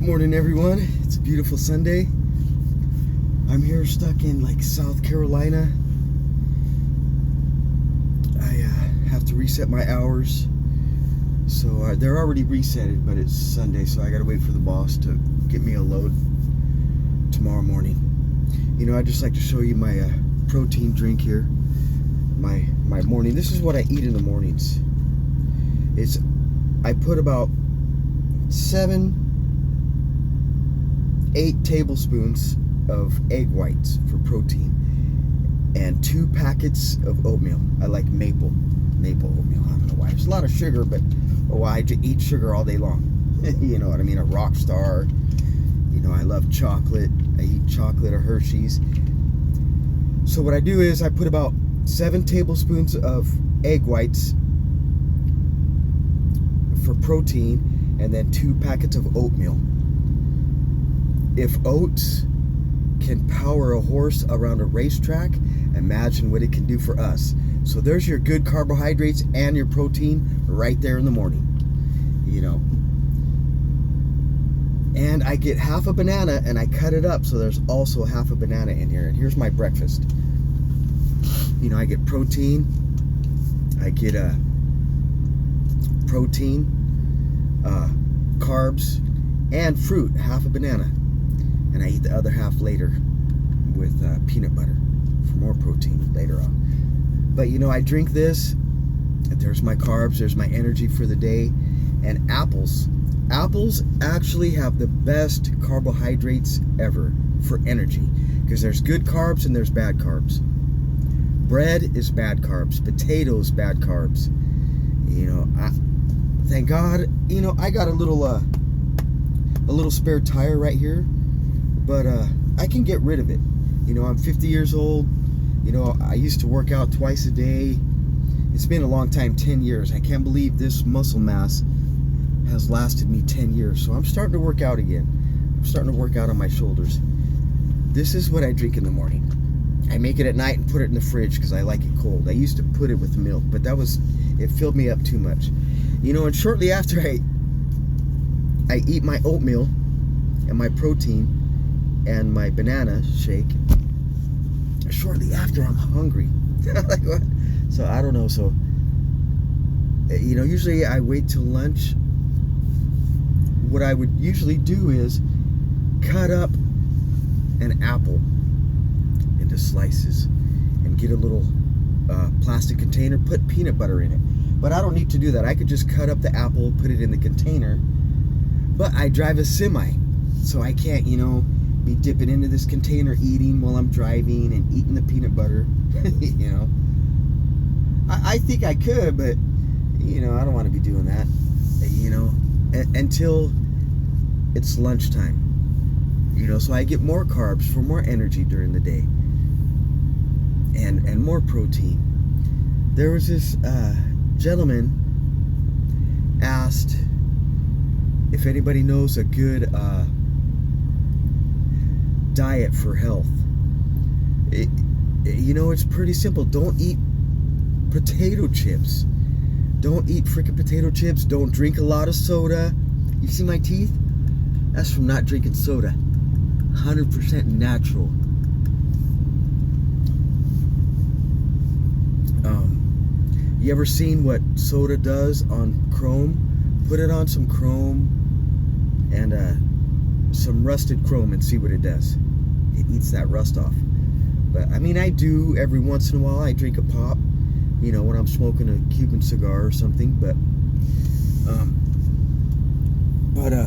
Morning, everyone. It's a beautiful Sunday. I'm here stuck in like South Carolina. I have to reset my hours, so they're already resetted, but it's Sunday, so I gotta wait for the boss to get me a load tomorrow morning. You know, I just like to show you my protein drink here. My morning. This is what I eat in the mornings. I put about 8 tablespoons of egg whites for protein and 2 packets of oatmeal. I like maple oatmeal. I don't know why. There's a lot of sugar, but I eat sugar all day long. You know what I mean? A rock star. You know, I love chocolate. I eat chocolate or Hershey's. So what I do is I put about 7 tablespoons of egg whites for protein and then 2 packets of oatmeal. If oats can power a horse around a racetrack, imagine what it can do for us. So there's your good carbohydrates and your protein right there in the morning. You know. And I get half a banana and I cut it up, so there's also half a banana in here. And here's my breakfast. You know, I get protein. I get protein, carbs, and fruit, half a banana. And I eat the other half later with peanut butter for more protein later on. But you know, I drink this. There's my carbs. There's my energy for the day. And apples. Apples actually have the best carbohydrates ever for energy, because there's good carbs and there's bad carbs. Bread is bad carbs. Potatoes, bad carbs. You know, thank God, you know, I got a little spare tire right here. But I can get rid of it. You know, I'm 50 years old. You know, I used to work out twice a day. It's been a long time, 10 years. I can't believe this muscle mass has lasted me 10 years. So I'm starting to work out again. I'm starting to work out on my shoulders. This is what I drink in the morning. I make it at night and put it in the fridge because I like it cold. I used to put it with milk, but it filled me up too much. You know, and shortly after I eat my oatmeal and my protein and my banana shake, shortly after I'm hungry. Like what? So I don't know. So you know, usually I wait till lunch. What I would usually do is cut up an apple into slices and get a little plastic container, put peanut butter in it. But I don't need to do that. I could just cut up the apple, put it in the container. But I drive a semi, so I can't, you know, be dipping into this container eating while I'm driving and eating the peanut butter. You know, I think I could, but you know, I don't want to be doing that, you know, until it's lunchtime, you know, so I get more carbs for more energy during the day and more protein. There was this gentleman asked if anybody knows a good diet for health. You know, it's pretty simple. Don't eat potato chips. Don't eat freaking potato chips. Don't drink a lot of soda. You see my teeth? That's from not drinking soda. 100% natural. You ever seen what soda does on chrome? Put it on some chrome and some rusted chrome and see what it does. It eats that rust off. But I mean, I do every once in a while. I drink a pop, you know, when I'm smoking a Cuban cigar or something. But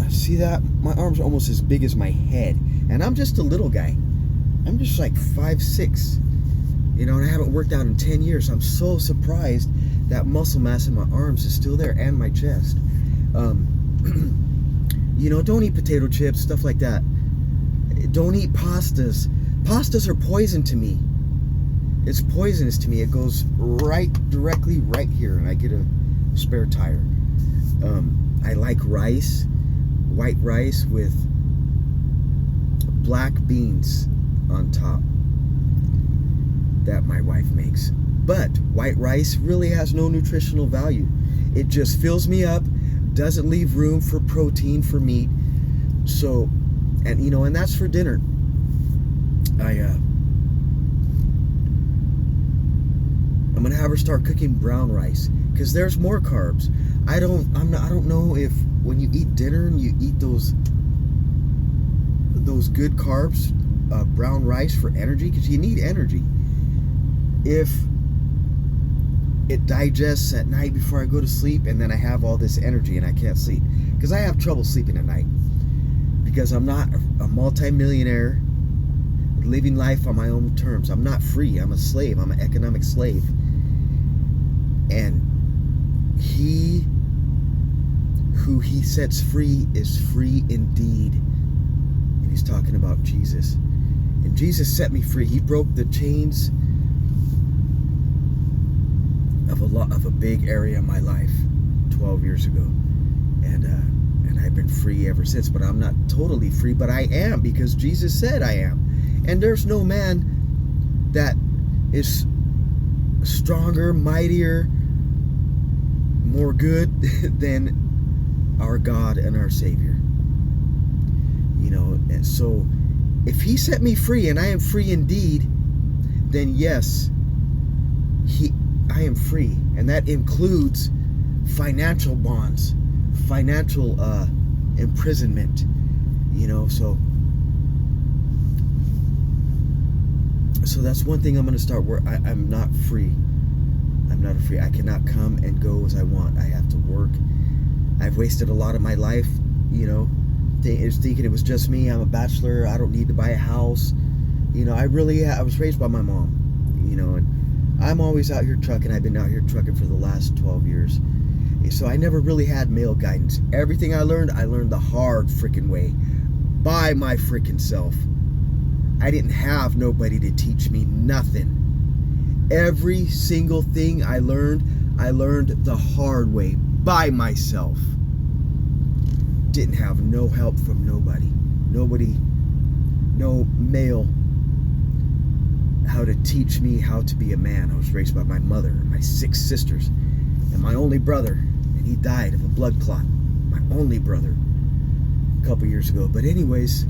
see that? My arm's almost as big as my head, and I'm just a little guy. I'm just like 5'6", you know, and I haven't worked out in 10 years. I'm so surprised that muscle mass in my arms is still there, and my chest. You know, don't eat potato chips, stuff like that. Don't eat pastas. Pastas are poison to me. It's poisonous to me. It goes directly right here, and I get a spare tire. I like rice, white rice with black beans on top that my wife makes. But white rice really has no nutritional value. It just fills me up, doesn't leave room for protein, for meat. So, and and that's for dinner. I'm gonna have her start cooking brown rice because there's more carbs. I don't know if when you eat dinner and you eat those good carbs, brown rice for energy, because you need energy. If it digests at night before I go to sleep, and then I have all this energy and I can't sleep, because I have trouble sleeping at night, because I'm not a multi-millionaire living life on my own terms. I'm not free. I'm a slave. I'm an economic slave. And he who he sets free is free indeed. And he's talking about Jesus. And Jesus set me free. He broke the chains of a big area in my life 12 years ago. And I've been free ever since. But I'm not totally free, but I am, because Jesus said I am. And there's no man that is stronger, mightier, more good than our God and our Savior. And so if he set me free and I am free indeed, then yes, I am free. And that includes financial bonds, financial imprisonment, so that's one thing I'm going to start where I'm not free. I'm not free. I cannot come and go as I want. I have to work. I've wasted a lot of my life, thinking it was just me. I'm a bachelor. I don't need to buy a house. I was raised by my mom, and I'm always out here trucking. I've been out here trucking for the last 12 years. So I never really had male guidance. Everything I learned the hard freaking way by my freaking self. I didn't have nobody to teach me nothing. Every single thing I learned the hard way by myself. Didn't have no help from nobody. No male how to teach me how to be a man. I was raised by my mother and my 6 sisters and my only brother, and he died of a blood clot. My only brother, a couple years ago. But anyways,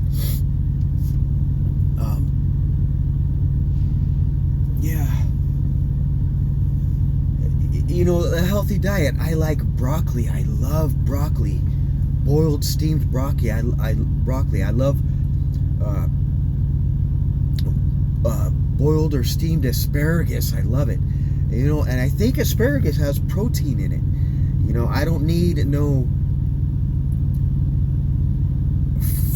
a healthy diet. I like broccoli. I love broccoli. Boiled, steamed broccoli. I love boiled or steamed asparagus. I love it. And I think asparagus has protein in it. I don't need no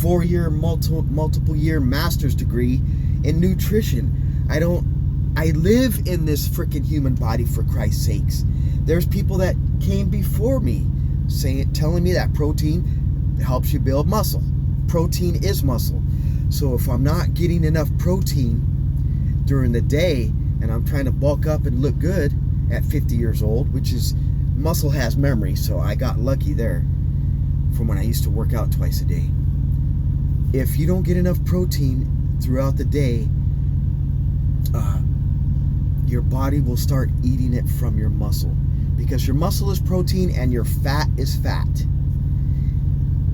4-year, multiple year master's degree in nutrition. I live in this freaking human body, for Christ's sakes. There's people that came before me telling me that protein helps you build muscle. Protein is muscle. So if I'm not getting enough protein during the day and I'm trying to bulk up and look good at 50 years old, which is, muscle has memory, so I got lucky there from when I used to work out twice a day. If you don't get enough protein throughout the day, your body will start eating it from your muscle, because your muscle is protein and your fat is fat.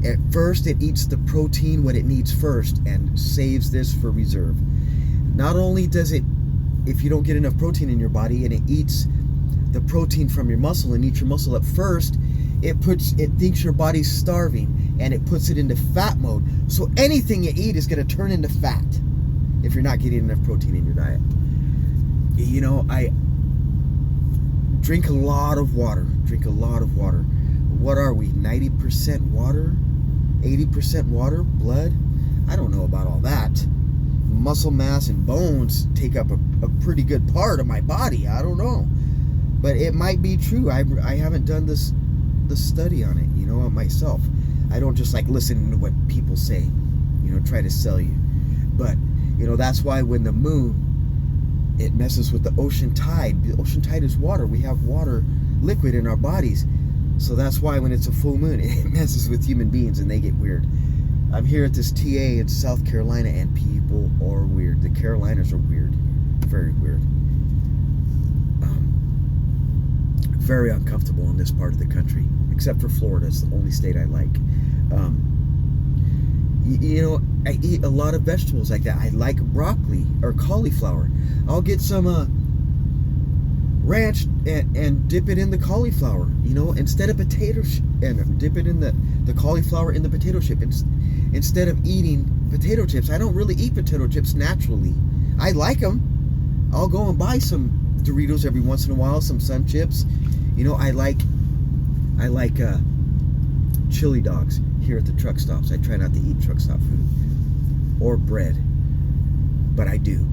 At first, it eats the protein what it needs first and saves this for reserve. Not only does it, if you don't get enough protein in your body and it eats the protein from your muscle and eats your muscle at first, it thinks your body's starving and it puts it into fat mode. So anything you eat is going to turn into fat if you're not getting enough protein in your diet. I drink a lot of water. What are we? 90% water? 80% water? Blood? I don't know about all that. Muscle mass and bones take up a pretty good part of my body. I don't know. But it might be true. I haven't done the study on it, myself. I don't just listen to what people say, try to sell you. But, that's why when the moon, it messes with the ocean tide. The ocean tide is water. We have water liquid in our bodies. So that's why when it's a full moon, it messes with human beings and they get weird. I'm here at this TA in South Carolina and people are weird. The Carolinas are weird. Very weird. Very uncomfortable in this part of the country. Except for Florida. It's the only state I like. You know, I eat a lot of vegetables like that. I like broccoli or cauliflower. I'll get some ranch and dip it in the cauliflower, you know, instead of potatoes, and dip it in the cauliflower in the potato chip. Instead of eating potato chips, I don't really eat potato chips naturally. I like them. I'll go and buy some Doritos every once in a while, some Sun Chips. You know, I like chili dogs here at the truck stops. I try not to eat truck stop food or bread, but I do.